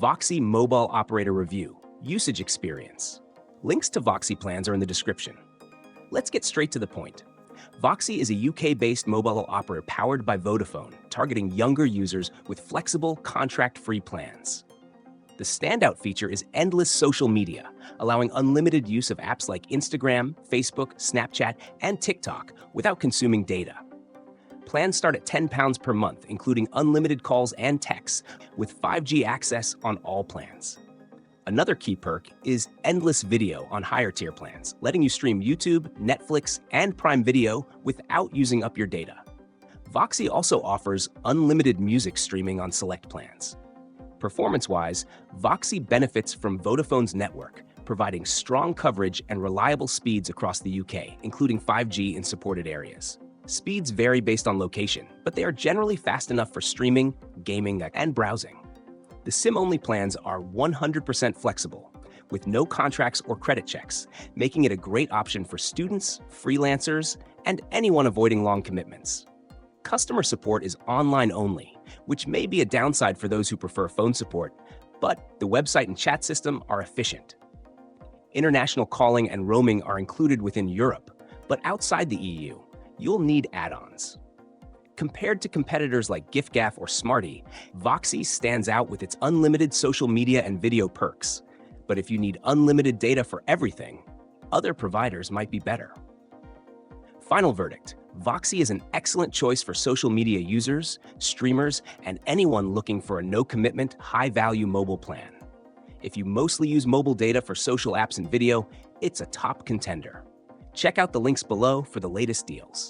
VOXI Mobile Operator Review, Usage Experience. Links to VOXI plans are in the description. Let's get straight to the point. VOXI is a UK-based mobile operator powered by Vodafone, targeting younger users with flexible, contract-free plans. The standout feature is endless social media, allowing unlimited use of apps like Instagram, Facebook, Snapchat, and TikTok without consuming data. Plans start at £10 per month, including unlimited calls and texts, with 5G access on all plans. Another key perk is endless video on higher tier plans, letting you stream YouTube, Netflix, and Prime Video without using up your data. VOXI also offers unlimited music streaming on select plans. Performance-wise, VOXI benefits from Vodafone's network, providing strong coverage and reliable speeds across the UK, including 5G in supported areas. Speeds vary based on location, but they are generally fast enough for streaming, gaming, and browsing. The SIM-only plans are 100% flexible, with no contracts or credit checks, making it a great option for students, freelancers, and anyone avoiding long commitments. Customer support is online only, which may be a downside for those who prefer phone support, but the website and chat system are efficient. International calling and roaming are included within Europe, but outside the EU, you'll need add-ons. Compared to competitors like giffgaff or Smarty, VOXI stands out with its unlimited social media and video perks. But if you need unlimited data for everything, other providers might be better. Final verdict: VOXI is an excellent choice for social media users, streamers, and anyone looking for a no-commitment, high-value mobile plan. If you mostly use mobile data for social apps and video, it's a top contender. Check out the links below for the latest deals.